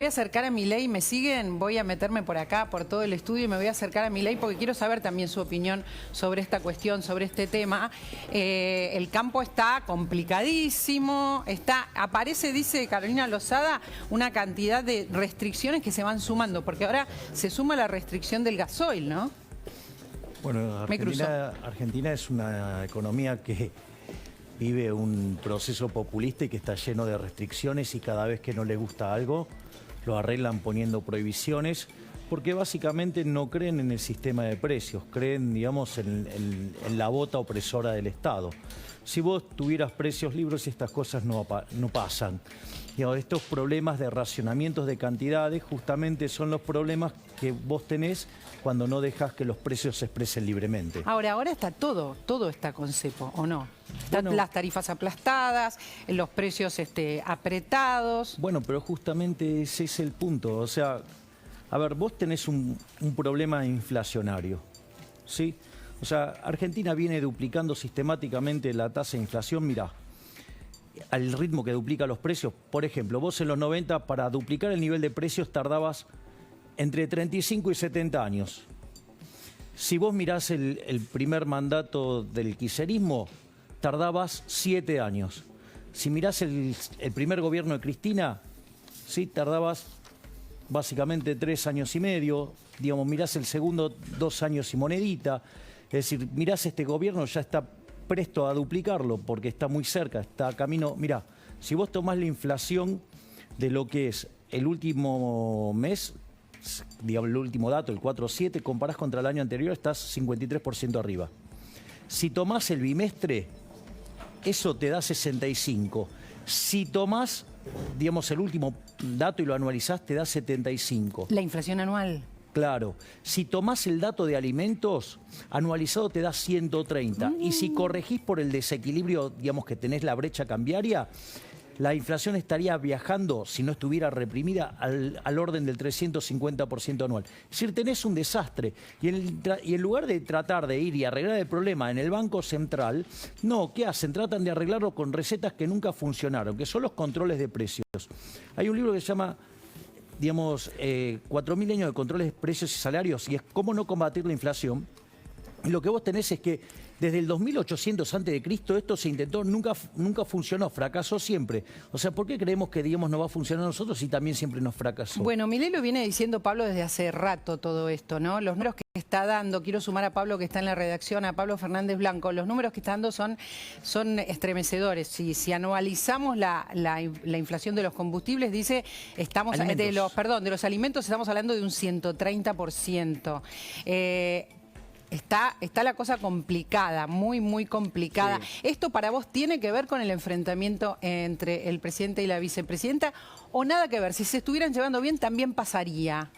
Voy a acercar a Milei, ¿me siguen? Voy a meterme por acá, por todo el estudio y me voy a acercar a Milei porque quiero saber también su opinión sobre esta cuestión, sobre este tema. El campo está complicadísimo, aparece, dice Carolina Lozada, una cantidad de restricciones que se van sumando, porque ahora se suma la restricción del gasoil, ¿no? Bueno, Argentina es una economía que vive un proceso populista y que está lleno de restricciones, y cada vez que no le gusta algo lo arreglan poniendo prohibiciones, porque básicamente no creen en el sistema de precios, creen, digamos, en la bota opresora del Estado. Si vos tuvieras precios libres, estas cosas no pasan. Digamos, estos problemas de racionamientos de cantidades justamente son los problemas que vos tenés cuando no dejas que los precios se expresen libremente. Ahora está todo está con cepo, ¿o no? Están las tarifas aplastadas, los precios apretados. Bueno, pero justamente ese es el punto. O sea, a ver, vos tenés un problema inflacionario, ¿sí? O sea, Argentina viene duplicando sistemáticamente la tasa de inflación, mirá, al ritmo que duplica los precios. Por ejemplo, vos en los 90 para duplicar el nivel de precios tardabas entre 35 y 70 años. Si vos mirás el primer mandato del kirchnerismo, tardabas 7 años. Si mirás el primer gobierno de Cristina, sí, tardabas básicamente 3 años y medio. Digamos, mirás el segundo, 2 años y monedita. Es decir, mirás este gobierno, ya está presto a duplicarlo porque está muy cerca, está a camino. Mirá, si vos tomás la inflación de lo que es el último mes, digamos, el último dato, el 4.7, comparás contra el año anterior, estás 53% arriba. Si tomás el bimestre, eso te da 65. Si tomás, digamos, el último dato y lo anualizás, te da 75. La inflación anual. Claro. Si tomás el dato de alimentos, anualizado te da 130. Y si corregís por el desequilibrio, digamos, que tenés la brecha cambiaria, la inflación estaría viajando, si no estuviera reprimida, al orden del 350% anual. Es decir, tenés un desastre. Y en lugar de tratar de ir y arreglar el problema en el Banco Central, no, ¿qué hacen? Tratan de arreglarlo con recetas que nunca funcionaron, que son los controles de precios. Hay un libro que se llama, digamos, 4.000 años de controles de precios y salarios, y es cómo no combatir la inflación. Y lo que vos tenés es que desde el 2800 a.C. esto se intentó, nunca funcionó, fracasó siempre. O sea, ¿por qué creemos que, digamos, no va a funcionar a nosotros y también siempre nos fracasó? Bueno, Milei lo viene diciendo, Pablo, desde hace rato todo esto, ¿no? Los números que está dando, quiero sumar a Pablo que está en la redacción, a Pablo Fernández Blanco, los números que está dando son estremecedores. Si anualizamos la inflación de los combustibles, dice, estamos de los alimentos estamos hablando de un 130%. Está la cosa complicada, muy, muy complicada. Sí. ¿Esto para vos tiene que ver con el enfrentamiento entre el presidente y la vicepresidenta o nada que ver? Si se estuvieran llevando bien, también pasaría.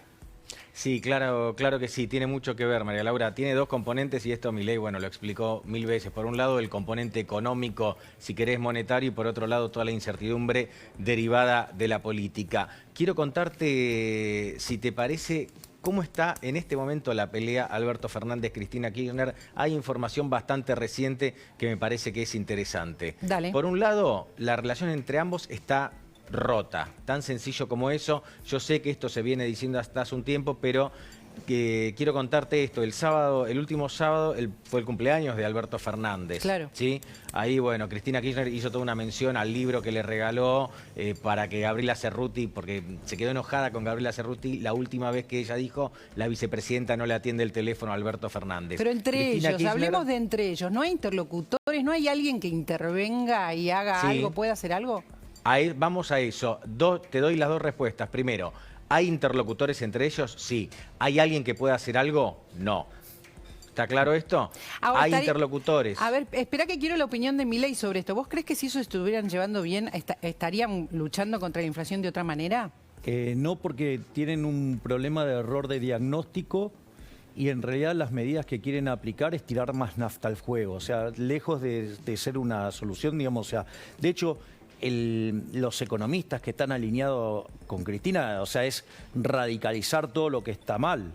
Sí, claro que sí, tiene mucho que ver, María Laura. Tiene dos componentes y esto Milei, bueno, lo explicó 1000 veces. Por un lado, el componente económico, si querés, monetario, y por otro lado, toda la incertidumbre derivada de la política. Quiero contarte, si te parece, cómo está en este momento la pelea Alberto Fernández-Cristina Kirchner. Hay información bastante reciente que me parece que es interesante. Dale. Por un lado, la relación entre ambos está rota, tan sencillo como eso. Yo sé que esto se viene diciendo hasta hace un tiempo, pero quiero contarte esto. El último sábado fue el cumpleaños de Alberto Fernández. Claro. ¿Sí? Ahí, bueno, Cristina Kirchner hizo toda una mención al libro que le regaló para que Gabriela Cerruti, porque se quedó enojada con Gabriela Cerruti la última vez que ella dijo, la vicepresidenta no le atiende el teléfono a Alberto Fernández. Pero entre ellos, hablemos de entre ellos, ¿no hay interlocutores? ¿No hay alguien que intervenga y haga algo, pueda hacer algo? Vamos a eso. Te doy las dos respuestas. Primero, ¿hay interlocutores entre ellos? Sí. ¿Hay alguien que pueda hacer algo? No. ¿Está claro esto? Ahora, hay interlocutores. A ver, espera que quiero la opinión de Milei sobre esto. ¿Vos crees que si eso estuvieran llevando bien, estarían luchando contra la inflación de otra manera? No, porque tienen un problema de error de diagnóstico y en realidad las medidas que quieren aplicar es tirar más nafta al fuego. O sea, lejos de ser una solución, digamos, o sea, de hecho, los economistas que están alineados con Cristina, o sea, es radicalizar todo lo que está mal.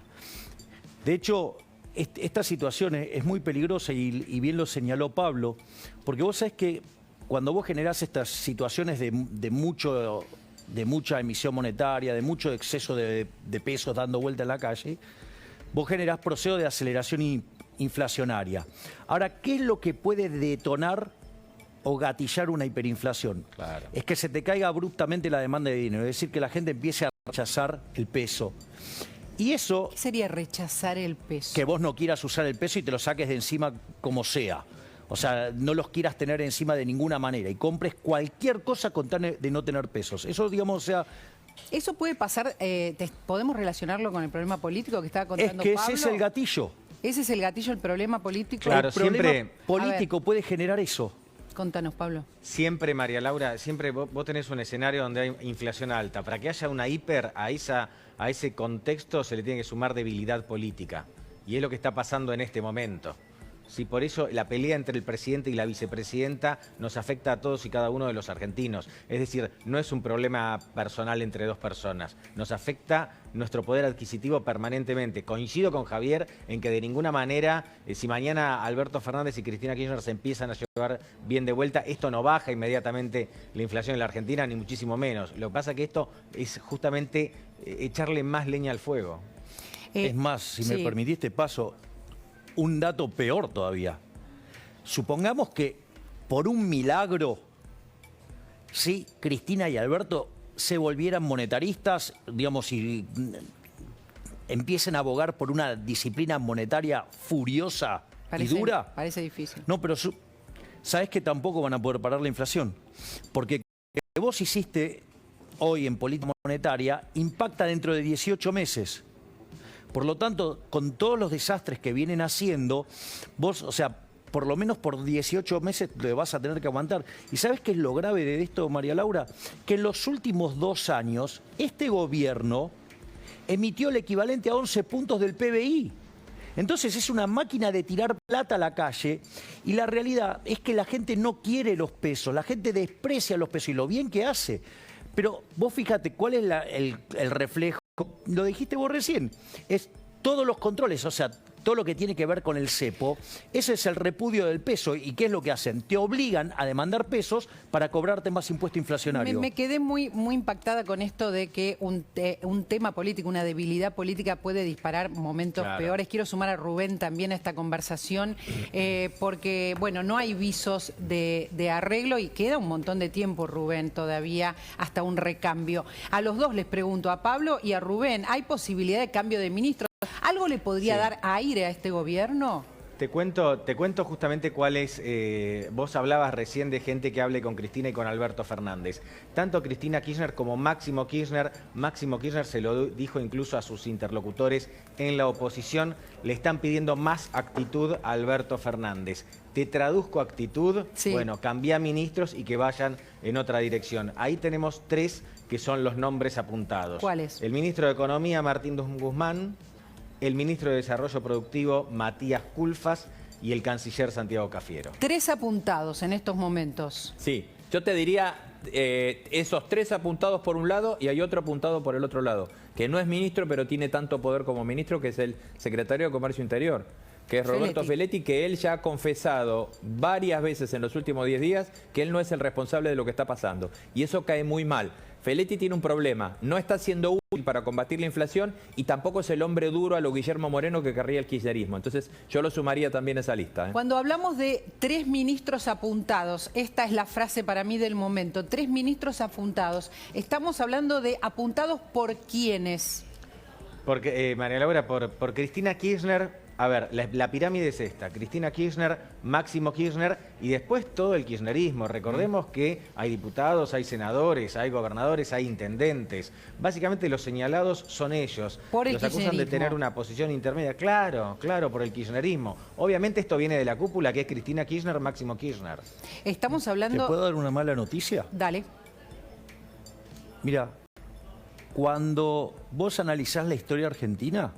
De hecho, esta situación es muy peligrosa y bien lo señaló Pablo, porque vos sabés que cuando vos generás estas situaciones de mucho de mucha emisión monetaria, de mucho exceso de pesos dando vuelta en la calle, vos generás procesos de aceleración inflacionaria. Ahora, ¿qué es lo que puede detonar o gatillar una hiperinflación? Claro. Es que se te caiga abruptamente la demanda de dinero, es decir, que la gente empiece a rechazar el peso. Y eso... ¿Qué sería rechazar el peso? Que vos no quieras usar el peso y te lo saques de encima como sea. O sea, no los quieras tener encima de ninguna manera y compres cualquier cosa con tal de no tener pesos. Eso, digamos, o sea... Eso puede pasar, ¿podemos relacionarlo con el problema político que estaba contando Es que Pablo? ese es el gatillo. ¿Ese es el gatillo, el problema político? Claro, El problema siempre... político puede generar eso. Contanos, Pablo. Siempre, María Laura, siempre vos tenés un escenario donde hay inflación alta. Para que haya una hiper, a ese contexto se le tiene que sumar debilidad política. Y es lo que está pasando en este momento. Sí, por eso la pelea entre el presidente y la vicepresidenta nos afecta a todos y cada uno de los argentinos. Es decir, no es un problema personal entre dos personas. Nos afecta nuestro poder adquisitivo permanentemente. Coincido con Javier en que de ninguna manera, si mañana Alberto Fernández y Cristina Kirchner se empiezan a llevar bien de vuelta, esto no baja inmediatamente la inflación en la Argentina, ni muchísimo menos. Lo que pasa es que esto es justamente echarle más leña al fuego. Es más, si me permitiste, paso un dato peor todavía. Supongamos que por un milagro, sí, Cristina y Alberto se volvieran monetaristas, digamos, y empiecen a abogar por una disciplina monetaria furiosa y dura. Parece difícil. No, pero sabes que tampoco van a poder parar la inflación. Porque lo que vos hiciste hoy en política monetaria impacta dentro de 18 meses. Por lo tanto, con todos los desastres que vienen haciendo, vos, o sea, por lo menos por 18 meses le vas a tener que aguantar. ¿Y sabes qué es lo grave de esto, María Laura? Que en los últimos 2 años, este gobierno emitió el equivalente a 11 puntos del PBI. Entonces es una máquina de tirar plata a la calle y la realidad es que la gente no quiere los pesos, la gente desprecia los pesos y lo bien que hace. Pero vos fíjate, ¿cuál es el reflejo? Lo dijiste vos recién, es todos los controles, o sea, todo lo que tiene que ver con el cepo, ese es el repudio del peso. ¿Y qué es lo que hacen? Te obligan a demandar pesos para cobrarte más impuesto inflacionario. Me quedé muy impactada con esto de que un tema político, una debilidad política puede disparar momentos peores. Quiero sumar a Rubén también a esta conversación, porque, bueno, no hay visos de arreglo y queda un montón de tiempo, Rubén, todavía hasta un recambio. A los dos les pregunto, a Pablo y a Rubén, ¿hay posibilidad de cambio de ministro? ¿Algo le podría dar aire a este gobierno? Te cuento justamente cuál es, vos hablabas recién de gente que hable con Cristina y con Alberto Fernández. Tanto Cristina Kirchner como Máximo Kirchner se lo dijo incluso a sus interlocutores en la oposición, le están pidiendo más actitud a Alberto Fernández. Te traduzco actitud, bueno, cambia ministros y que vayan en otra dirección. Ahí tenemos 3 que son los nombres apuntados. ¿Cuáles? El ministro de Economía, Martín Guzmán, el ministro de Desarrollo Productivo, Matías Culfas, y el canciller Santiago Cafiero. 3 apuntados en estos momentos. Sí, yo te diría esos 3 apuntados por un lado y hay otro apuntado por el otro lado, que no es ministro pero tiene tanto poder como ministro, que es el secretario de Comercio Interior, que es Roberto Feletti, que él ya ha confesado varias veces en los últimos 10 días que él no es el responsable de lo que está pasando. Y eso cae muy mal. Feletti tiene un problema, no está siendo útil para combatir la inflación y tampoco es el hombre duro a lo Guillermo Moreno que querría el kirchnerismo. Entonces yo lo sumaría también a esa lista. Cuando hablamos de 3 ministros apuntados, esta es la frase para mí del momento, 3 ministros apuntados, estamos hablando de apuntados por quiénes. Porque, María Laura, por Cristina Kirchner. A ver, la pirámide es esta: Cristina Kirchner, Máximo Kirchner y después todo el kirchnerismo. Recordemos que hay diputados, hay senadores, hay gobernadores, hay intendentes. Básicamente los señalados son ellos. Por el los acusan de tener una posición intermedia. Claro, por el kirchnerismo. Obviamente esto viene de la cúpula, que es Cristina Kirchner, Máximo Kirchner. Estamos hablando... ¿Te puedo dar una mala noticia? Dale. Mira, cuando vos analizás la historia argentina,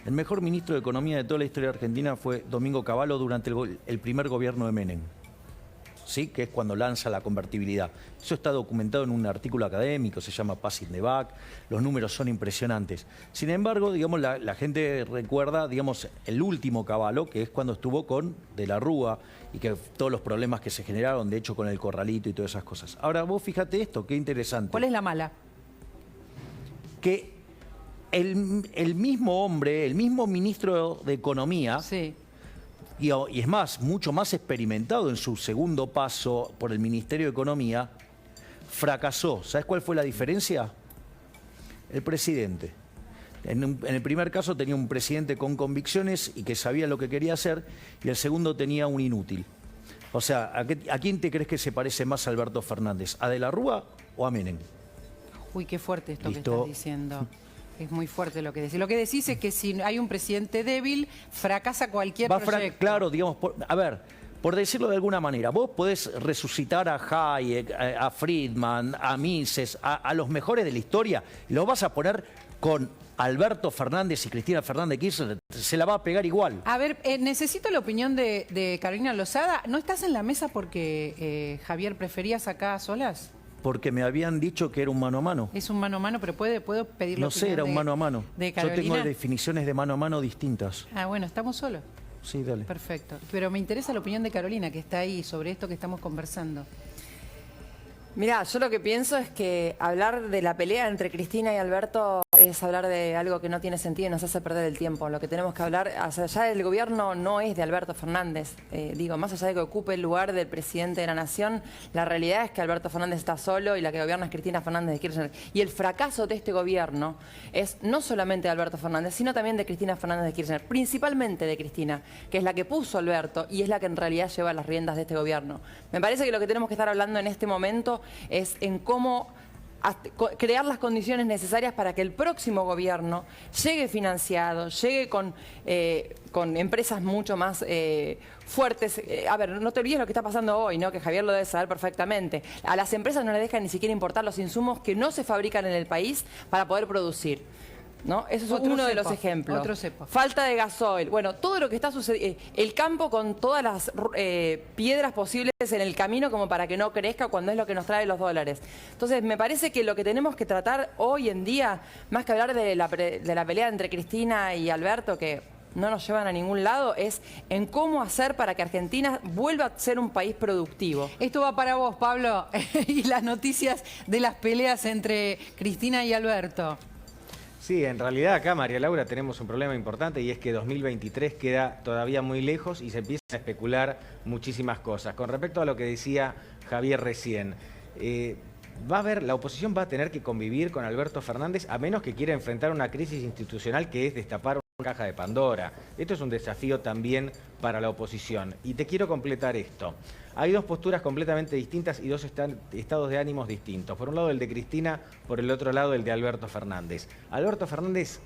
el mejor ministro de Economía de toda la historia argentina fue Domingo Cavallo durante el primer gobierno de Menem. ¿sí? Que es cuando lanza la convertibilidad. Eso está documentado en un artículo académico, se llama Passing the Buck, los números son impresionantes. Sin embargo, digamos, la gente recuerda, digamos, el último caballo, que es cuando estuvo con De la Rúa y que todos los problemas que se generaron, de hecho, con el corralito y todas esas cosas. Ahora, vos fíjate esto, qué interesante. ¿Cuál es la mala? Que el mismo hombre, el mismo ministro de Economía, Sí. y es más, mucho más experimentado en su segundo paso por el Ministerio de Economía, fracasó. ¿Sabes cuál fue la diferencia? El presidente. En el primer caso tenía un presidente con convicciones y que sabía lo que quería hacer, y el segundo tenía un inútil. O sea, ¿a quién te crees que se parece más a Alberto Fernández? ¿A De la Rúa o a Menem? Uy, qué fuerte esto Listo. que estás diciendo. Es muy fuerte lo que decís. Lo que decís es que si hay un presidente débil, fracasa cualquier proyecto. Claro, digamos, a ver, por decirlo de alguna manera, vos podés resucitar a Hayek, a Friedman, a Mises, a los mejores de la historia, y los vas a poner con Alberto Fernández y Cristina Fernández de Kirchner, se la va a pegar igual. A ver, necesito la opinión de Carolina Lozada. ¿No estás en la mesa porque Javier preferías acá a solas? Porque me habían dicho que era un mano a mano. Es un mano a mano, pero puedo pedir la No sé, opinión era un mano a mano. de Yo Carolina. tengo definiciones de mano a mano distintas. Ah, bueno, estamos solos. Sí, dale. Perfecto. Pero me interesa la opinión de Carolina, que está ahí, sobre esto que estamos conversando. Mirá, yo lo que pienso es que hablar de la pelea entre Cristina y Alberto es hablar de algo que no tiene sentido y nos hace perder el tiempo. Lo que tenemos que hablar, hacia allá del gobierno, no es de Alberto Fernández. Más allá de que ocupe el lugar del presidente de la Nación, la realidad es que Alberto Fernández está solo y la que gobierna es Cristina Fernández de Kirchner. Y el fracaso de este gobierno es no solamente de Alberto Fernández, sino también de Cristina Fernández de Kirchner. Principalmente de Cristina, que es la que puso a Alberto y es la que en realidad lleva las riendas de este gobierno. Me parece que lo que tenemos que estar hablando en este momento es en cómo crear las condiciones necesarias para que el próximo gobierno llegue financiado, llegue con empresas mucho más fuertes. A ver, no te olvides lo que está pasando hoy, ¿no? Que Javier lo debe saber perfectamente. A las empresas no les dejan ni siquiera importar los insumos que no se fabrican en el país para poder producir, ¿no? Eso es Otro uno de cepo, los ejemplos. otro cepo. Falta de gasoil. Bueno, todo lo que está sucediendo. El campo con todas las piedras posibles en el camino como para que no crezca cuando es lo que nos trae los dólares. Entonces, me parece que lo que tenemos que tratar hoy en día, más que hablar de la pelea entre Cristina y Alberto, que no nos llevan a ningún lado, es en cómo hacer para que Argentina vuelva a ser un país productivo. Esto va para vos, Pablo, y las noticias de las peleas entre Cristina y Alberto. Sí, en realidad acá, María Laura, tenemos un problema importante y es que 2023 queda todavía muy lejos y se empiezan a especular muchísimas cosas. Con respecto a lo que decía Javier recién, la oposición va a tener que convivir con Alberto Fernández a menos que quiera enfrentar una crisis institucional que es destapar una caja de Pandora. Esto es un desafío también para la oposición. Y te quiero completar esto. Hay dos posturas completamente distintas y dos estados de ánimos distintos. Por un lado el de Cristina, por el otro lado el de Alberto Fernández. Alberto Fernández,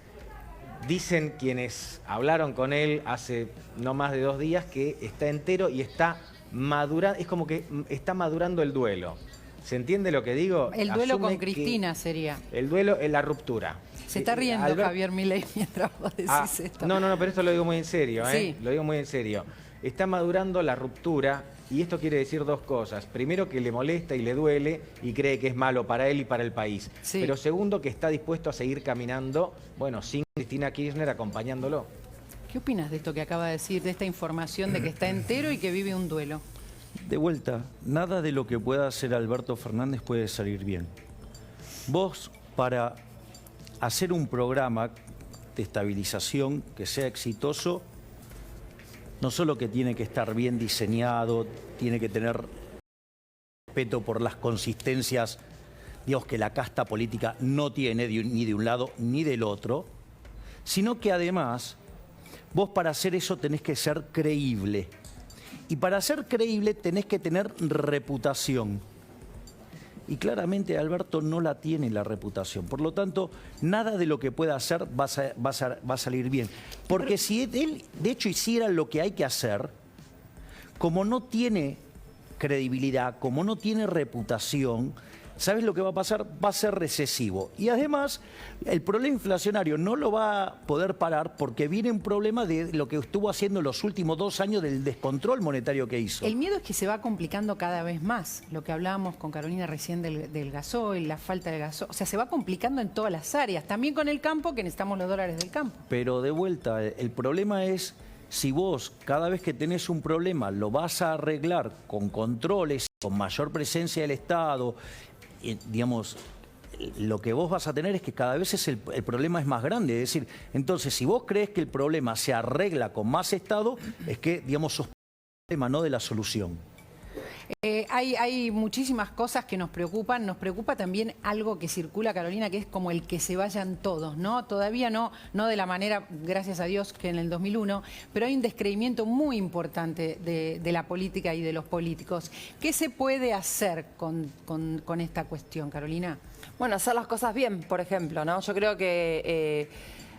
dicen quienes hablaron con él hace no más de 2 días, que está entero y está madurando, es como que está madurando el duelo. ¿Se entiende lo que digo? El duelo Asume con Cristina sería. El duelo es la ruptura. Se está riendo Javier Milei mientras vos decís esto. No, pero esto lo digo muy en serio, Sí. Lo digo muy en serio. Está madurando la ruptura y esto quiere decir 2 cosas. Primero, que le molesta y le duele y cree que es malo para él y para el país. Sí. Pero segundo, que está dispuesto a seguir caminando, bueno, sin Cristina Kirchner acompañándolo. ¿Qué opinas de esto que acaba de decir, de esta información de que está entero y que vive un duelo? De vuelta, nada de lo que pueda hacer Alberto Fernández puede salir bien. Vos, para hacer un programa de estabilización que sea exitoso, no solo que tiene que estar bien diseñado, tiene que tener respeto por las consistencias, digamos, que la casta política no tiene ni de un lado ni del otro, sino que además, vos para hacer eso tenés que ser creíble. Y para ser creíble tenés que tener reputación. Y claramente Alberto no la tiene la reputación. Por lo tanto, nada de lo que pueda hacer va a salir bien. Porque si él, de hecho, hiciera lo que hay que hacer, como no tiene credibilidad, como no tiene reputación, ¿sabes lo que va a pasar? Va a ser recesivo. Y además, el problema inflacionario no lo va a poder parar porque viene un problema de lo que estuvo haciendo los últimos 2 años del descontrol monetario que hizo. El miedo es que se va complicando cada vez más. Lo que hablábamos con Carolina recién del gasoil, la falta de gasoil. O sea, se va complicando en todas las áreas. También con el campo, que necesitamos los dólares del campo. Pero de vuelta, el problema es si vos cada vez que tenés un problema lo vas a arreglar con controles, con mayor presencia del Estado, digamos, lo que vos vas a tener es que cada vez el problema es más grande. Es decir, entonces si vos crees que el problema se arregla con más Estado, es que, digamos, sos problema, no de la solución. Hay muchísimas cosas que nos preocupan. Nos preocupa también algo que circula, Carolina, que es como el que se vayan todos, ¿no? Todavía no de la manera, gracias a Dios, que en el 2001, pero hay un descreimiento muy importante de la política y de los políticos. ¿Qué se puede hacer con esta cuestión, Carolina? Bueno, hacer las cosas bien, por ejemplo, ¿no? Yo creo que...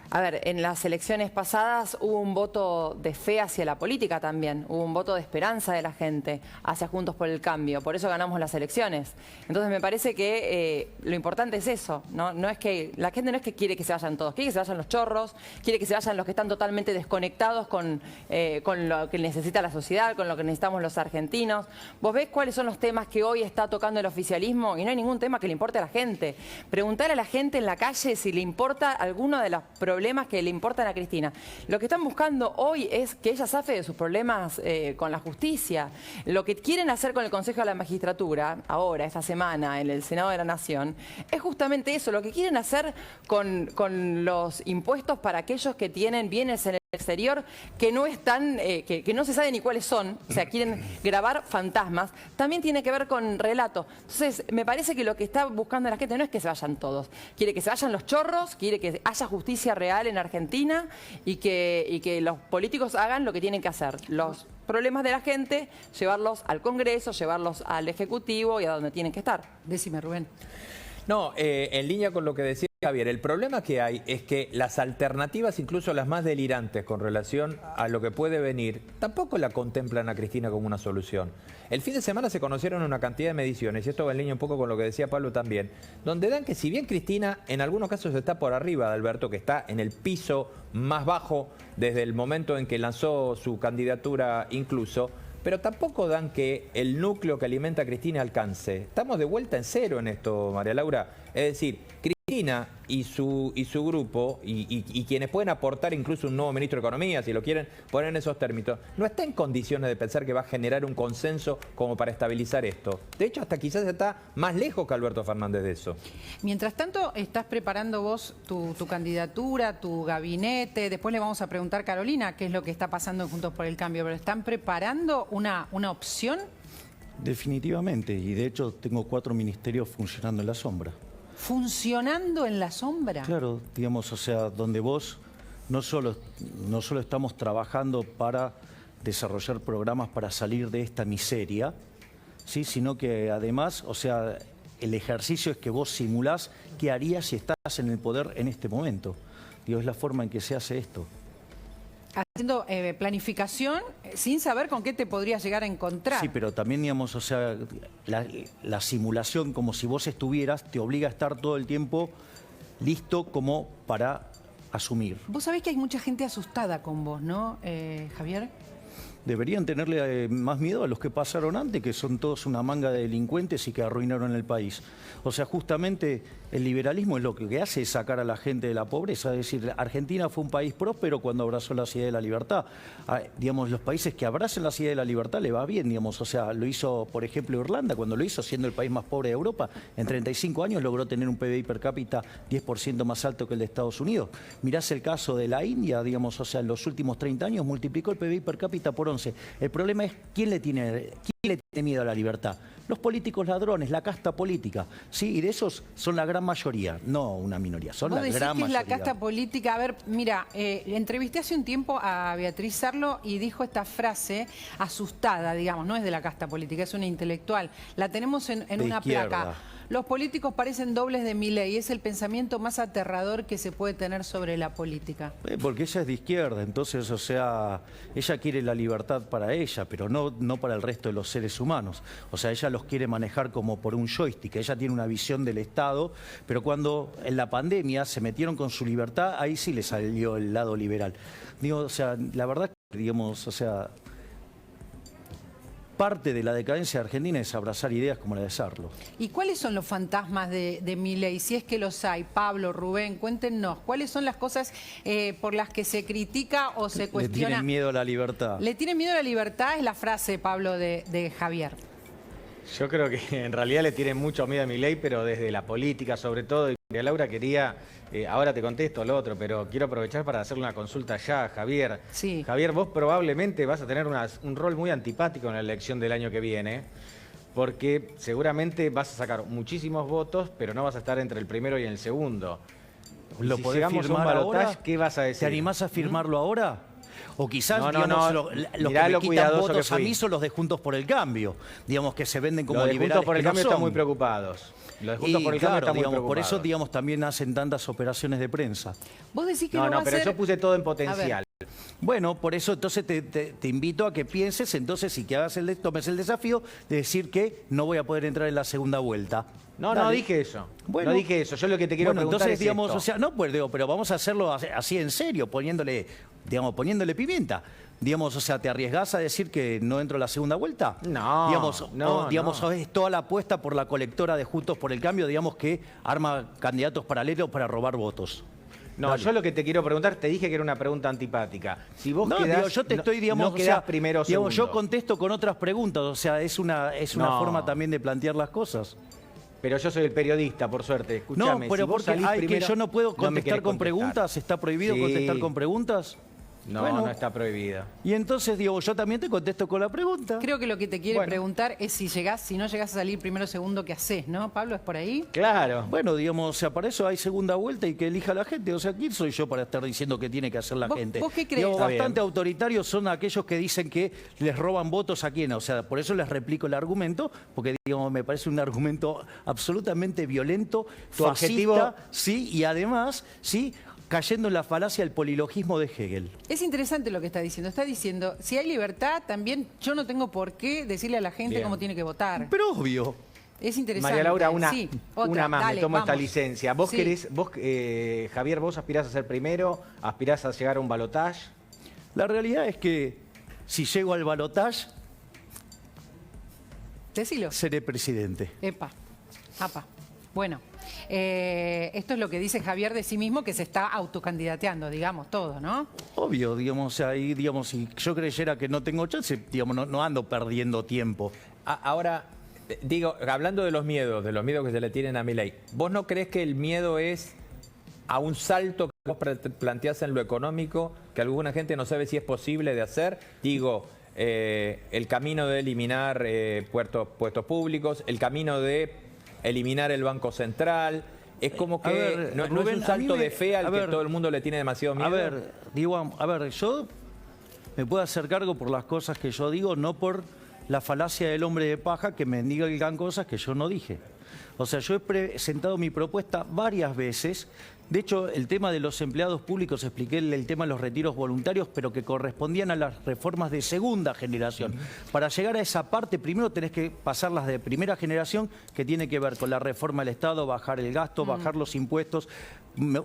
A ver, en las elecciones pasadas hubo un voto de fe hacia la política también, hubo un voto de esperanza de la gente hacia Juntos por el Cambio, por eso ganamos las elecciones. Entonces me parece que lo importante es eso, ¿no? No es que la gente no es que quiere que se vayan todos, quiere que se vayan los chorros, quiere que se vayan los que están totalmente desconectados con lo que necesita la sociedad, con lo que necesitamos los argentinos. Vos ves cuáles son los temas que hoy está tocando el oficialismo y no hay ningún tema que le importe a la gente. Preguntar a la gente en la calle si le importa alguno de los problemas que le importan a Cristina. Lo que están buscando hoy es que ella zafe de sus problemas con la justicia. Lo que quieren hacer con el Consejo de la Magistratura, ahora, esta semana, en el Senado de la Nación, es justamente eso. Lo que quieren hacer con los impuestos para aquellos que tienen bienes en el exterior que no están, que no se sabe ni cuáles son, o sea, quieren grabar fantasmas, también tiene que ver con relato. Entonces, me parece que lo que está buscando la gente no es que se vayan todos, quiere que se vayan los chorros, quiere que haya justicia real en Argentina y que los políticos hagan lo que tienen que hacer. Los problemas de la gente, llevarlos al Congreso, llevarlos al Ejecutivo y a donde tienen que estar. Decime, Rubén. No, en línea con lo que decía Javier, el problema que hay es que las alternativas, incluso las más delirantes con relación a lo que puede venir, tampoco la contemplan a Cristina como una solución. El fin de semana se conocieron una cantidad de mediciones, y esto va en línea un poco con lo que decía Pablo también, donde dan que si bien Cristina en algunos casos está por arriba de Alberto, que está en el piso más bajo desde el momento en que lanzó su candidatura incluso, pero tampoco dan que el núcleo que alimenta a Cristina alcance. Estamos de vuelta en cero en esto, María Laura. Es decir, Cristina y su grupo, y quienes pueden aportar incluso un nuevo ministro de Economía, si lo quieren poner en esos términos, no está en condiciones de pensar que va a generar un consenso como para estabilizar esto. De hecho, hasta quizás está más lejos que Alberto Fernández de eso. Mientras tanto, estás preparando vos tu candidatura, tu gabinete. Después le vamos a preguntar a Carolina qué es lo que está pasando en Juntos por el Cambio. ¿Pero están preparando una opción? Definitivamente, y de hecho tengo 4 ministerios funcionando en la sombra. ¿Funcionando en la sombra? Claro, digamos, o sea, donde vos no solo estamos trabajando para desarrollar programas para salir de esta miseria, ¿sí? Sino que además, o sea, el ejercicio es que vos simulás qué harías si estás en el poder en este momento. Digo, es la forma en que se hace esto. Haciendo planificación sin saber con qué te podrías llegar a encontrar. Sí, pero también, digamos, o sea, la simulación, como si vos estuvieras, te obliga a estar todo el tiempo listo como para asumir. Vos sabés que hay mucha gente asustada con vos, ¿no, Javier? Deberían tenerle más miedo a los que pasaron antes, que son todos una manga de delincuentes y que arruinaron el país. O sea, justamente el liberalismo es lo que hace es sacar a la gente de la pobreza. Es decir, Argentina fue un país próspero cuando abrazó las ideas de la libertad. Digamos, los países que abrazan las ideas de la libertad le va bien, digamos. O sea, lo hizo, por ejemplo, Irlanda, cuando lo hizo siendo el país más pobre de Europa. En 35 años logró tener un PBI per cápita 10% más alto que el de Estados Unidos. Mirás el caso de la India, digamos, o sea, en los últimos 30 años multiplicó el PBI per cápita por 11. El problema es ¿quién le tiene miedo a la libertad? Los políticos ladrones, la casta política, ¿sí? Y de esos son la gran mayoría, no una minoría, son la gran mayoría. ¿Vos decís que es la casta política? A ver, mira, entrevisté hace un tiempo a Beatriz Sarlo y dijo esta frase asustada, digamos, no es de la casta política, es una intelectual. La tenemos en una placa. Los políticos parecen dobles de Milei. Es el pensamiento más aterrador que se puede tener sobre la política. Porque ella es de izquierda, entonces, o sea, ella quiere la libertad para ella, pero no para el resto de los seres humanos. O sea, ella los quiere manejar como por un joystick. Ella tiene una visión del Estado, pero cuando en la pandemia se metieron con su libertad, ahí sí le salió el lado liberal. Digo, o sea, la verdad, digamos, o sea, parte de la decadencia de Argentina es abrazar ideas como la de Sarlo. ¿Y cuáles son los fantasmas de Milei? Si es que los hay, Pablo, Rubén, cuéntenos. ¿Cuáles son las cosas por las que se critica o se cuestiona? Le tienen miedo a la libertad. Le tienen miedo a la libertad, es la frase, Pablo, de Javier. Yo creo que en realidad le tienen mucho miedo a Milei, pero desde la política sobre todo. Y María Laura quería, ahora te contesto lo otro, pero quiero aprovechar para hacerle una consulta ya a Javier. Sí. Javier, vos probablemente vas a tener un rol muy antipático en la elección del año que viene, porque seguramente vas a sacar muchísimos votos, pero no vas a estar entre el primero y el segundo. ¿Lo si podés llegamos a un firmar balotaje, ahora? ¿qué vas a decir? ¿Te animás a firmarlo ahora? O quizás, No, digamos, no. los Mirá que lo me quitan cuidadoso votos que a fui. mí son los de Juntos por el Cambio, digamos, que se venden como Los de liberales. Juntos por el que no Cambio están son. muy preocupados. Los de Juntos Y por el Cambio claro, están muy digamos, por preocupados. eso, digamos, también hacen tantas operaciones de prensa. Vos decís que No, no va no, a pero ser... yo puse todo en A potencial. Bueno, por eso entonces te invito a que pienses entonces y que tomes el desafío de decir que no voy a poder entrar en la segunda vuelta. No, Dale. no dije eso. Bueno. No dije eso. Yo lo que te quiero Bueno, preguntar entonces, es digamos, esto. o sea, no, pues digo, pero vamos a hacerlo así en serio, poniéndole pimienta. Digamos, o sea, ¿te arriesgás a decir que no entro a la segunda vuelta? No, digamos, no. es toda la apuesta por la colectora de Juntos por el Cambio, digamos, que arma candidatos paralelos para robar votos. No, Dale. yo lo que te quiero preguntar, te dije que era una pregunta antipática. Si vos No, quedás, digo, yo te estoy, digamos, no o quedás sea, primero o digamos, segundo. yo contesto con otras preguntas, o sea, es una No. forma también de plantear las cosas. Pero yo soy el periodista, por suerte. Escuchame, No, pero si vos porque salís que primero, yo no puedo me contestar querés con contestar. preguntas, ¿está prohibido Sí. contestar con preguntas? No, Bueno. no está prohibida. Y entonces, digo, yo también te contesto con la pregunta. Creo que lo que te quiere Bueno. preguntar es si no llegás a salir primero o segundo, ¿qué haces, no? Pablo, ¿es por ahí? Claro. Bueno, digamos, o sea, para eso hay segunda vuelta y que elija la gente. O sea, ¿quién soy yo para estar diciendo qué tiene que hacer la ¿Vos- gente? vos qué crees? Digamos, Está bastante bien. autoritarios son aquellos que dicen que les roban votos a quién. O sea, por eso les replico el argumento, porque, digamos, me parece un argumento absolutamente violento, Tu fascista, objetivo- sí, y además, sí, cayendo en la falacia del polilogismo de Hegel. Es interesante lo que está diciendo. Está diciendo, si hay libertad, también yo no tengo por qué decirle a la gente Bien. cómo tiene que votar. Pero obvio. Es interesante. María Laura, Sí, otra. una más, Dale, me tomo esta vamos. licencia. ¿Vos Sí. querés, Javier, vos aspirás a ser primero, aspirás a llegar a un balotaje? La realidad es que si llego al balotaje, Decilo. seré presidente. Epa. Apa. Bueno, esto es lo que dice Javier de sí mismo, que se está autocandidateando, digamos, todo, ¿no? Obvio, digamos, ahí, digamos, si yo creyera que no tengo chance, digamos, no ando perdiendo tiempo. Ahora, digo, hablando de los miedos que se le tienen a Milei, ¿vos no crees que el miedo es a un salto que vos planteás en lo económico, que alguna gente no sabe si es posible de hacer? Digo, el camino de eliminar puestos públicos, el camino de eliminar el Banco Central. Es como que A ver, no es Rubén, un a salto mí me- de fe al a que ver, todo el mundo le tiene demasiado miedo. A ver, digo, yo me puedo hacer cargo por las cosas que yo digo, no por la falacia del hombre de paja que me digan cosas que yo no dije. O sea, yo he presentado mi propuesta varias veces. De hecho, el tema de los empleados públicos, expliqué el tema de los retiros voluntarios, pero que correspondían a las reformas de segunda generación. Para llegar a esa parte, primero tenés que pasar las de primera generación, que tiene que ver con la reforma del Estado, bajar el gasto, bajar los impuestos,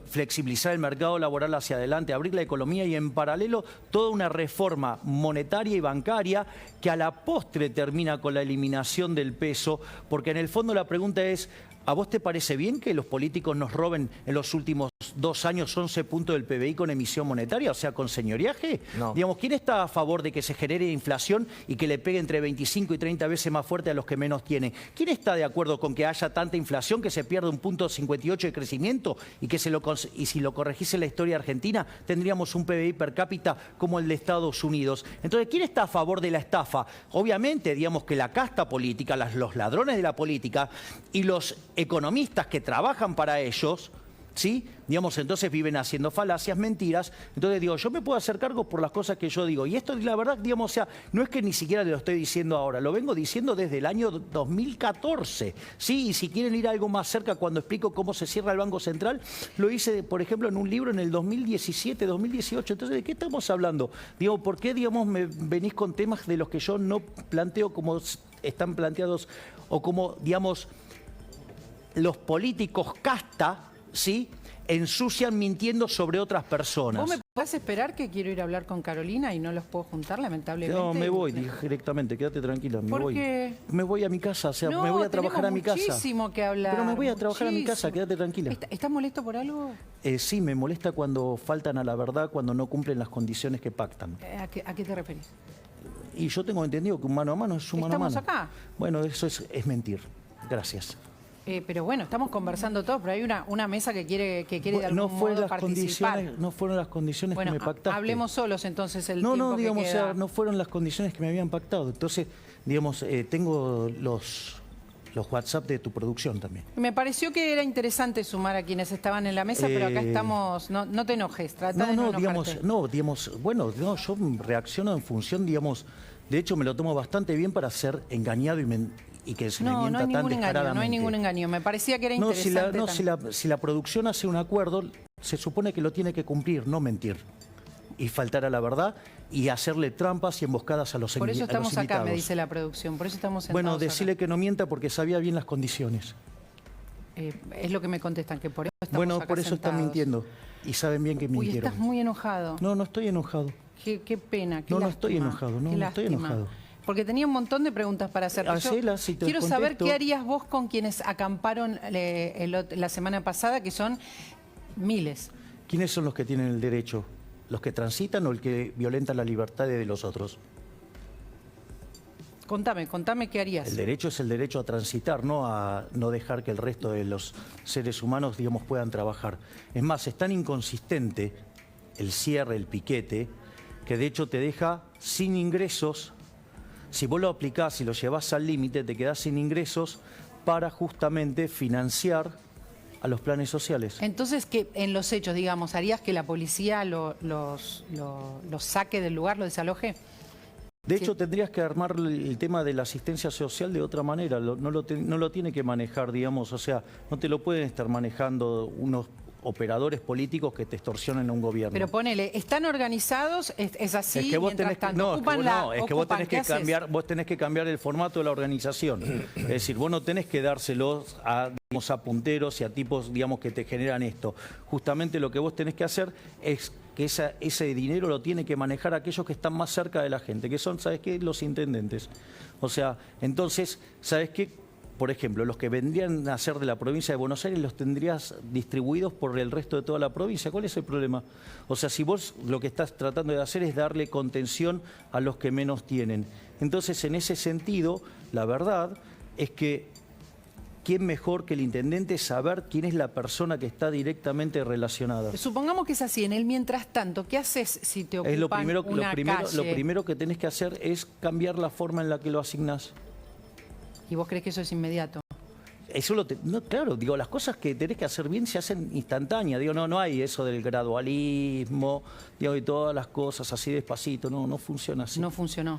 flexibilizar el mercado laboral hacia adelante, abrir la economía y en paralelo toda una reforma monetaria y bancaria que a la postre termina con la eliminación del peso, porque en el fondo la pregunta es, ¿a vos te parece bien que los políticos nos roben en los últimos 2 años 11 puntos del PBI con emisión monetaria, o sea, con señoriaje? No. Digamos, ¿quién está a favor de que se genere inflación y que le pegue entre 25 y 30 veces más fuerte a los que menos tienen? ¿Quién está de acuerdo con que haya tanta inflación que se pierda un punto 58 de crecimiento y que si lo corregise la historia argentina tendríamos un PBI per cápita como el de Estados Unidos? Entonces, ¿quién está a favor de la estafa? Obviamente, digamos que la casta política, los ladrones de la política y los economistas que trabajan para ellos, ¿sí? Digamos, entonces viven haciendo falacias, mentiras. Entonces digo, yo me puedo hacer cargo por las cosas que yo digo. Y esto, la verdad, digamos, o sea, no es que ni siquiera lo estoy diciendo ahora, lo vengo diciendo desde el año 2014, ¿sí? Y si quieren ir a algo más cerca, cuando explico cómo se cierra el Banco Central, lo hice, por ejemplo, en un libro en el 2017, 2018. Entonces, ¿de qué estamos hablando? Digo, ¿por qué, digamos, me venís con temas de los que yo no planteo como están planteados o como, digamos, los políticos casta, ¿sí?, ensucian mintiendo sobre otras personas? ¿Vos me podés esperar que quiero ir a hablar con Carolina y no los puedo juntar, lamentablemente? No, me voy directamente, quédate tranquila, me ¿Por voy. qué? Me voy a mi casa, o sea, No, me voy a trabajar a mi casa. muchísimo que hablar. Pero me voy a trabajar a mi casa, muchísimo. quédate tranquila. ¿Estás molesto por algo? Sí, me molesta cuando faltan a la verdad, cuando no cumplen las condiciones que pactan. ¿A qué te referís? Y yo tengo entendido que un mano a mano es un mano a mano. Estamos acá. Bueno, eso es mentir. Gracias. Pero bueno, estamos conversando todos, pero hay una mesa que quiere de algún No fueron modo las participar. condiciones, no fueron las condiciones Bueno, que me pactaste. hablemos solos entonces el No, tiempo digamos, que o queda. sea, no fueron las condiciones que me habían pactado. Entonces, digamos, tengo los WhatsApp de tu producción también. Me pareció que era interesante sumar a quienes estaban en la mesa, pero acá estamos, no te enojes, trata de no enojarte. Bueno, yo reacciono en función, digamos, de hecho me lo tomo bastante bien para ser engañado y que se me No, mienta no hay tan ningún engaño, no hay descaradamente. ningún engaño. Me parecía que era interesante. Si la producción hace un acuerdo, se supone que lo tiene que cumplir, no mentir. Y faltar a la verdad y hacerle trampas y emboscadas a los Por eso estamos acá, invitados. me dice la producción, por eso estamos sentados Bueno, acá. decirle que no mienta porque sabía bien las condiciones. Es lo que me contestan, que por eso estamos Bueno, acá por eso están sentados. mintiendo y saben bien que Uy, mintieron. estás muy enojado. No, no estoy enojado. Qué pena, qué No, no lástima, estoy enojado, no, qué no estoy lástima. enojado. Porque tenía un montón de preguntas para hacerte. Hacelas, si te quiero saber contesto. qué harías vos con quienes acamparon la semana pasada, que son miles. ¿Quiénes son los que tienen el derecho? ¿Los que transitan o el que violenta la libertad de los otros? Contame qué harías. El derecho es el derecho a transitar, no a no dejar que el resto de los seres humanos, digamos, puedan trabajar. Es más, es tan inconsistente el cierre, el piquete, que de hecho te deja sin ingresos. Si vos lo aplicás y lo llevás al límite, te quedás sin ingresos para justamente financiar a los planes sociales. Entonces, que en los hechos, digamos, ¿harías que la policía los saque del lugar, lo desaloje? De hecho, tendrías que armar el tema de la asistencia social de otra manera. No lo tiene que manejar, digamos, o sea, no te lo pueden estar manejando unos operadores políticos que te extorsionen a un gobierno. Pero ponele, ¿están organizados? ¿Es así? Es que vos mientras tenés que, tanto, no, ocupan es que vos tenés ¿qué que haces? cambiar, vos tenés que cambiar el formato de la organización. Es decir, vos no tenés que dárselos a, digamos, a punteros y a tipos, digamos, que te generan esto. Justamente lo que vos tenés que hacer es que ese dinero lo tiene que manejar aquellos que están más cerca de la gente, que son, ¿sabes qué? Los intendentes. O sea, entonces, ¿sabes qué? Por ejemplo, los que vendrían a ser de la provincia de Buenos Aires los tendrías distribuidos por el resto de toda la provincia. ¿Cuál es el problema? O sea, si vos lo que estás tratando de hacer es darle contención a los que menos tienen. Entonces, en ese sentido, la verdad es que ¿quién mejor que el intendente saber quién es la persona que está directamente relacionada? Supongamos que es así. En el mientras tanto, ¿qué haces si te ocupan Es lo calle? primero que tenés que hacer es cambiar la forma en la que lo asignás. ¿Y vos crees que eso es inmediato? Eso no, claro, digo, las cosas que tenés que hacer bien se hacen instantáneas. Digo, no hay eso del gradualismo, digo, y todas las cosas así despacito. No funciona así. No funcionó.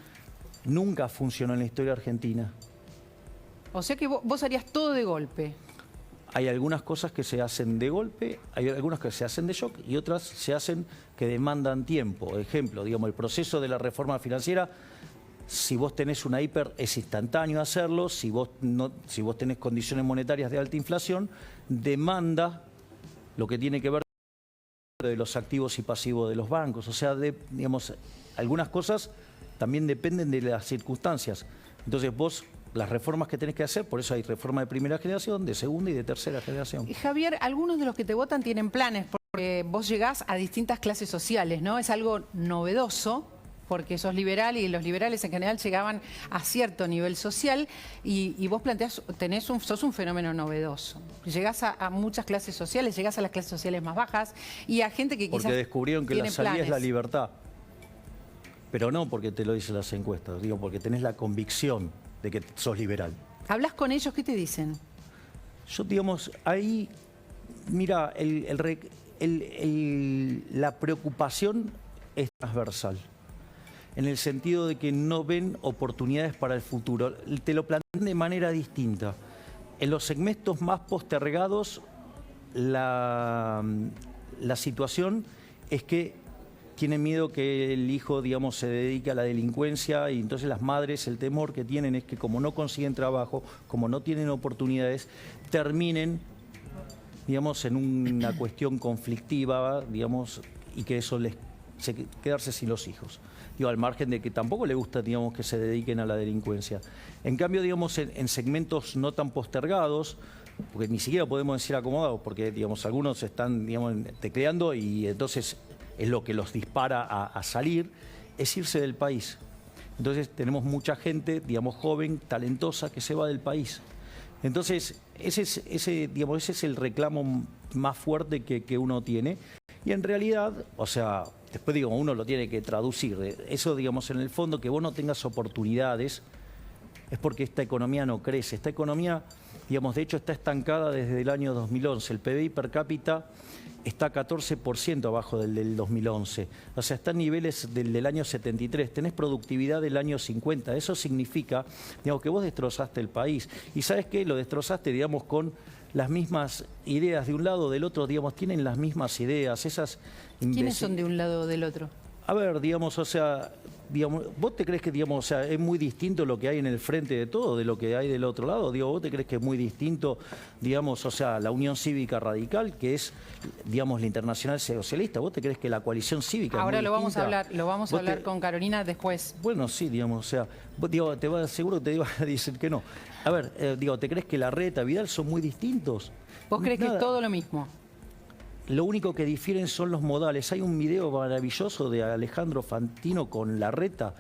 Nunca funcionó en la historia argentina. O sea que vos harías todo de golpe. Hay algunas cosas que se hacen de golpe, hay algunas que se hacen de shock y otras se hacen que demandan tiempo. Ejemplo, digamos, el proceso de la reforma financiera. Si vos tenés una hiper, es instantáneo hacerlo. Si vos tenés condiciones monetarias de alta inflación, demanda lo que tiene que ver de los activos y pasivos de los bancos. O sea, digamos, algunas cosas también dependen de las circunstancias. Entonces vos, las reformas que tenés que hacer, por eso hay reforma de primera generación, de segunda y de tercera generación. Javier, algunos de los que te votan tienen planes, porque vos llegás a distintas clases sociales, ¿no? Es algo novedoso, porque sos liberal y los liberales en general llegaban a cierto nivel social y vos planteás, sos un fenómeno novedoso. Llegás a muchas clases sociales, llegás a las clases sociales más bajas y a gente que quizás porque descubrieron que la tiene salida es la planes. libertad. Pero no porque te lo dicen las encuestas, digo, porque tenés la convicción de que sos liberal. ¿Hablas con ellos? ¿Qué te dicen? Yo, digamos, ahí mira, la preocupación es transversal, en el sentido de que no ven oportunidades para el futuro. Te lo plantean de manera distinta. En los segmentos más postergados, la situación es que tienen miedo que el hijo, digamos, se dedique a la delincuencia, y entonces las madres, el temor que tienen es que como no consiguen trabajo, como no tienen oportunidades, terminen, digamos, en una cuestión conflictiva, digamos, y que eso quedarse sin los hijos. Digo, al margen de que tampoco le gusta, digamos, que se dediquen a la delincuencia. En cambio, digamos, en segmentos no tan postergados, porque ni siquiera podemos decir acomodados, porque, digamos, algunos están, digamos, tecleando y entonces es lo que los dispara a salir, es irse del país. Entonces tenemos mucha gente, digamos, joven, talentosa, que se va del país. Entonces, ese es el reclamo más fuerte que uno tiene. Y en realidad, o sea, después digo, uno lo tiene que traducir. Eso, digamos, en el fondo, que vos no tengas oportunidades, es porque esta economía no crece. Esta economía, digamos, de hecho está estancada desde el año 2011. El PBI per cápita está 14% abajo del 2011. O sea, está en niveles del año 73. Tenés productividad del año 50. Eso significa, digamos, que vos destrozaste el país. Y ¿sabes qué? Lo destrozaste, digamos, con las mismas ideas de un lado o del otro, digamos, tienen las mismas ideas. ¿Quiénes son de un lado o del otro? A ver, digamos, o sea, digamos, ¿vos te crees que, digamos, o sea, es muy distinto lo que hay en el frente de todo de lo que hay del otro lado? Digo, ¿vos te crees que es muy distinto, digamos, o sea, la Unión Cívica Radical, que es, digamos, la Internacional Socialista? ¿Vos te crees que la coalición cívica ahora es muy vamos a distinta? hablar, lo vamos a hablar con Carolina después. Bueno, sí, digamos, o sea, vos, digo, seguro que te iba a decir que no. A ver, digo, ¿te crees que Larreta, Vidal son muy distintos? ¿Vos crees que es todo lo mismo? Lo único que difieren son los modales. Hay un video maravilloso de Alejandro Fantino con Larreta,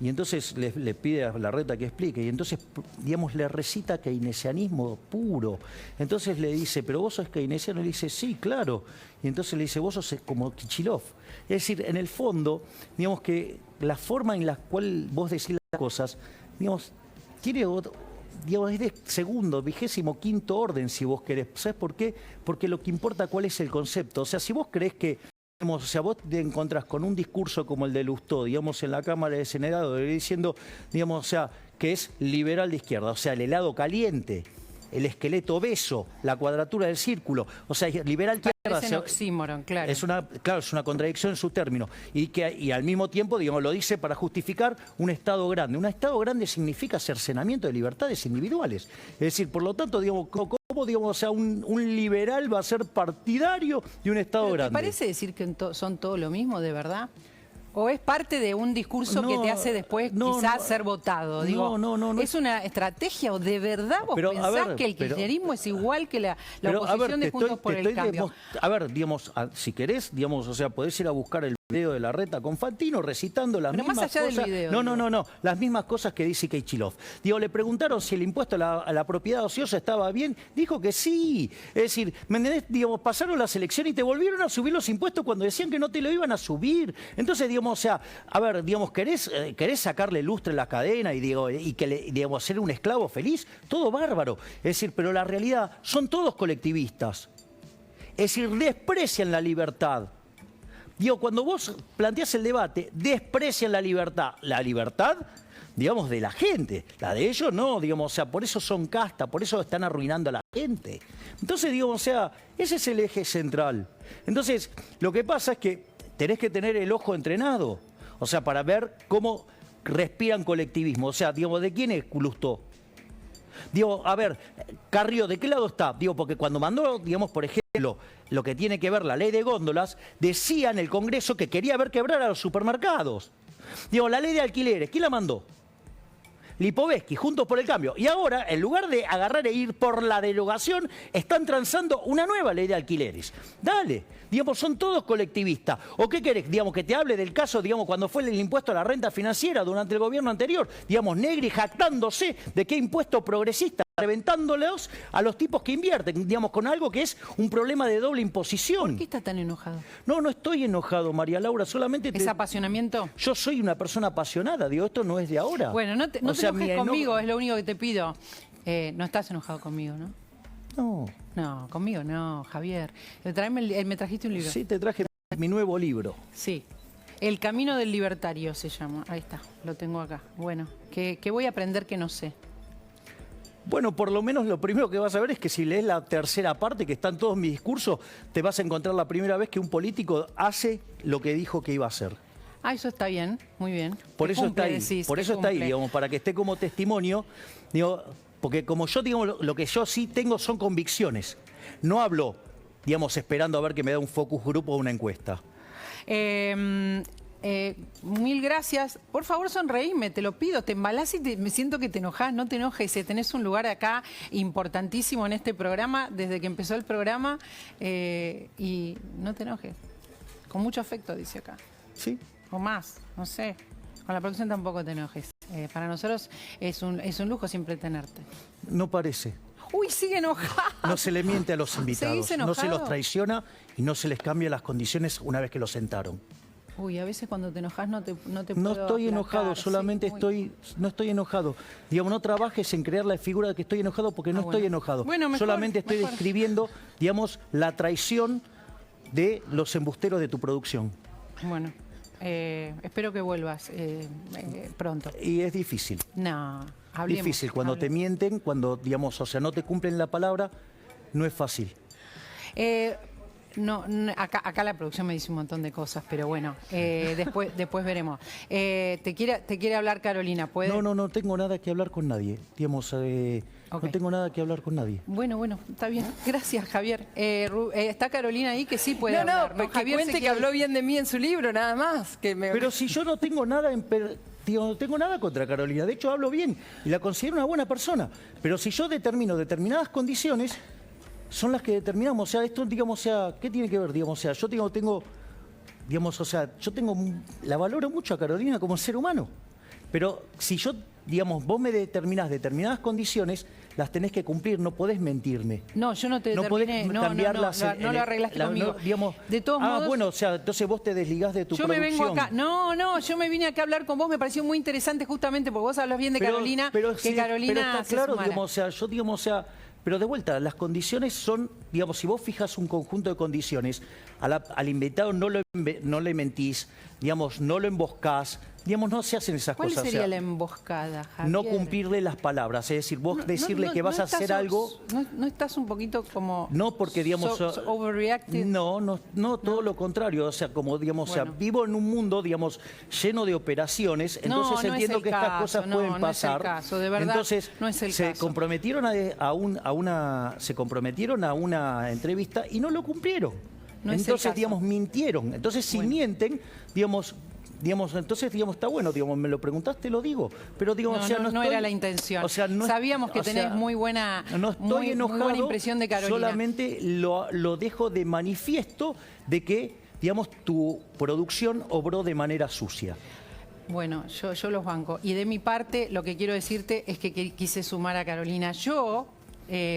y entonces le pide a Larreta que explique, y entonces, digamos, le recita keynesianismo puro. Entonces le dice, ¿pero vos sos keynesiano? Y le dice, sí, claro. Y entonces le dice, vos sos como Kichilov. Es decir, en el fondo, digamos que la forma en la cual vos decís las cosas, digamos, tiene otro, digamos, es de segundo, 25º orden, si vos querés. ¿Sabes por qué? Porque lo que importa cuál es el concepto. O sea, si vos creés que, digamos, o sea, vos te encontrás con un discurso como el de Lustó, digamos, en la Cámara de Senadores, diciendo, digamos, o sea, que es liberal de izquierda, o sea, el helado caliente, el esqueleto obeso, la cuadratura del círculo, o sea, liberal de izquierda. Es un oxímoron, claro. Es una contradicción en su término. Y al mismo tiempo, digamos, lo dice para justificar un Estado grande. Un Estado grande significa cercenamiento de libertades individuales. Es decir, por lo tanto, digamos, ¿cómo, digamos, o sea, un liberal va a ser partidario de un Estado grande? ¿Te parece decir que son todo lo mismo, de verdad? ¿O es parte de un discurso que te hace después quizás ser votado? Digo, no. ¿es una estrategia o de verdad vos pensás que el kirchnerismo es igual que la oposición de Juntos por el Cambio? A ver, digamos, si querés, digamos, o sea, podés ir a buscar el video de Larreta con Fantino recitando las mismas cosas. Más allá del video. No, las mismas cosas que dice Kichilov. Digo, le preguntaron si el impuesto a la propiedad ociosa estaba bien, dijo que sí. Es decir, ¿me entendés? Digamos, pasaron las elecciones y te volvieron a subir los impuestos cuando decían que no te lo iban a subir. Entonces, digamos, o sea, a ver, digamos, ¿querés sacarle lustre a la cadena y digamos, ser un esclavo feliz? Todo bárbaro. Es decir, pero la realidad, son todos colectivistas. Es decir, desprecian la libertad. Digo, cuando vos planteás el debate, desprecian la libertad. La libertad, digamos, de la gente. La de ellos no, digamos, o sea, por eso son casta, por eso están arruinando a la gente. Entonces, digamos, o sea, ese es el eje central. Entonces, lo que pasa es que tenés que tener el ojo entrenado, o sea, para ver cómo respiran colectivismo. O sea, digamos, ¿de quién es Lustó? Digo, a ver, Carrió, ¿de qué lado está? Digo, porque cuando mandó, digamos, por ejemplo, lo que tiene que ver la ley de góndolas, decía en el Congreso que quería ver quebrar a los supermercados. Digo, la ley de alquileres, ¿quién la mandó? Lipovetsky, Juntos por el Cambio. Y ahora, en lugar de agarrar e ir por la derogación, están transando una nueva ley de alquileres. Dale, digamos, son todos colectivistas. ¿O qué querés? Digamos, que te hable del caso, digamos, cuando fue el impuesto a la renta financiera durante el gobierno anterior. Digamos, Negri jactándose de qué impuesto progresista, reventándolos a los tipos que invierten, digamos, con algo que es un problema de doble imposición. ¿Por qué está tan enojado? No estoy enojado, María Laura, solamente... ¿Es apasionamiento? Yo soy una persona apasionada, digo, esto no es de ahora. Bueno, no te enojes conmigo, es lo único que te pido. No estás enojado conmigo, ¿no? No. No, conmigo no, Javier. Me trajiste un libro. Sí, te traje mi nuevo libro. Sí. El Camino del Libertario se llama. Ahí está, lo tengo acá. Bueno, que voy a aprender que no sé. Bueno, por lo menos lo primero que vas a ver es que si lees la tercera parte, que está en todos mis discursos, te vas a encontrar la primera vez que un político hace lo que dijo que iba a hacer. Ah, eso está bien, muy bien. Por Que eso cumple, está ahí, decís, por que eso está ahí, cumple. digamos, para que esté como testimonio, digo, porque como yo digo, lo que yo sí tengo son convicciones. No hablo, digamos, esperando a ver que me da un focus group o una encuesta. Mil gracias. Por favor, sonreíme, te lo pido. Te embalás y me siento que te enojás. No te enojes. Tenés un lugar acá importantísimo en este programa, desde que empezó el programa. Y no te enojes. Con mucho afecto, dice acá. ¿Sí? O más, no sé. Con la producción tampoco te enojes. Para nosotros es un lujo siempre tenerte. No parece. Uy, sigue enojado. No se le miente a los invitados, ¿Seguís no se enojado? los traiciona y no se les cambia las condiciones una vez que los sentaron. Uy, a veces cuando te enojas no te No puedo estoy enojado, aplacar, solamente sí, muy- no estoy enojado. Digamos, no trabajes en crear la figura de que estoy enojado porque no bueno. estoy enojado. Bueno, mejor, solamente estoy mejor. describiendo, digamos, la traición de los embusteros de tu producción. Bueno, espero que vuelvas pronto. Y es difícil. No, hablemos. Difícil, cuando te hablemos. mienten, cuando, digamos, o sea, no te cumplen la palabra, no es fácil. Acá la producción me dice un montón de cosas, pero bueno, después veremos. Te quiere hablar Carolina, ¿puede? No tengo nada que hablar con nadie. Digamos, Ok. no tengo nada que hablar con nadie. Bueno, está bien. Gracias, Javier. Está Carolina ahí que sí puede hablar. que Javier cuente se que quiere- habló bien de mí en su libro, nada más. Pero si yo no tengo nada digo, no tengo nada contra Carolina, de hecho hablo bien y la considero una buena persona. Pero si yo determino determinadas condiciones, son las que determinamos. O sea, esto, digamos, o sea, ¿qué tiene que ver? Digamos, o sea, yo digamos, o sea, la valoro mucho a Carolina como ser humano. Pero si yo, digamos, vos me determinás determinadas condiciones, las tenés que cumplir, no podés mentirme. No, yo no te No podés determiné. cambiarlas. No lo arreglaste conmigo. Digamos, De todos modos, bueno, o sea, entonces vos te desligás de tu yo me producción. vengo acá. No, yo me vine acá a hablar con vos. Me pareció muy interesante justamente porque vos hablas bien de Carolina. Que sí, Carolina pero está se claro, sumara. digamos, o sea, yo digamos, o sea, pero de vuelta, las condiciones son, digamos, si vos fijas un conjunto de condiciones, al invitado no le mentís, digamos, no lo emboscás, digamos, no se hacen esas ¿Cuál cosas. o sería sea, la emboscada, Javier? no cumplirle las palabras, es decir, vos decirle que vas a hacer algo. ¿No estás un poquito como... No, porque digamos... overreacted? No, todo lo contrario. O sea, como digamos, o sea, Bueno. vivo en un mundo, digamos, lleno de operaciones, entonces no es entiendo el que estas caso, cosas no, pueden no es el pasar. caso, de verdad, Entonces, no es el se caso. comprometieron se comprometieron a una entrevista y no lo cumplieron. No es el Entonces, caso. digamos, mintieron. Entonces, si mienten, digamos, entonces, digamos, está bueno, digamos, me lo preguntaste, lo digo. Pero, digo, No, o sea, no estoy- era la intención. o sea, no, Sabíamos que o sea, tenés muy buena, no estoy muy enojado, buena impresión de Carolina. solamente lo dejo de manifiesto de que, digamos, tu producción obró de manera sucia. Bueno, yo los banco. Y de mi parte, lo que quiero decirte es que quise sumar a Carolina. Yo,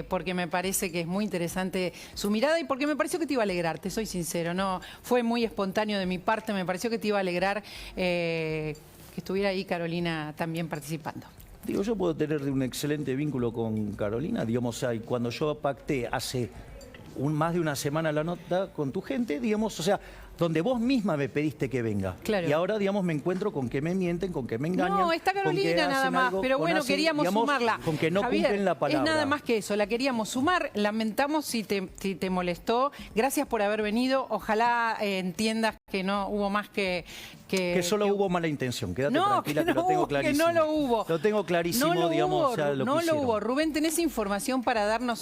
porque me parece que es muy interesante su mirada y porque me pareció que te iba a alegrar, te soy sincero. No, fue muy espontáneo de mi parte, me pareció que te iba a alegrar que estuviera ahí Carolina también participando. Digo, yo puedo tener un excelente vínculo con Carolina, digamos, o sea, y cuando yo pacté hace más de una semana la nota con tu gente, digamos, o sea, donde vos misma me pediste que venga. Claro. Y ahora, digamos, me encuentro con que me mienten, con que me engañan. No, está con que Carolina nada hacen más, algo, pero con bueno, hacen, queríamos digamos, sumarla. Con que no Javier, cumplen la palabra. Es nada más que eso, la queríamos sumar. Lamentamos si te molestó. Gracias por haber venido. Ojalá entiendas que no hubo más que solo hubo mala intención, quédate No, tranquila, que que no lo tengo hubo, que clarísimo. no lo hubo. Lo tengo clarísimo, No lo digamos, hubo, o sea, lo no que lo hicieron. hubo. Rubén, ¿tenés información para darnos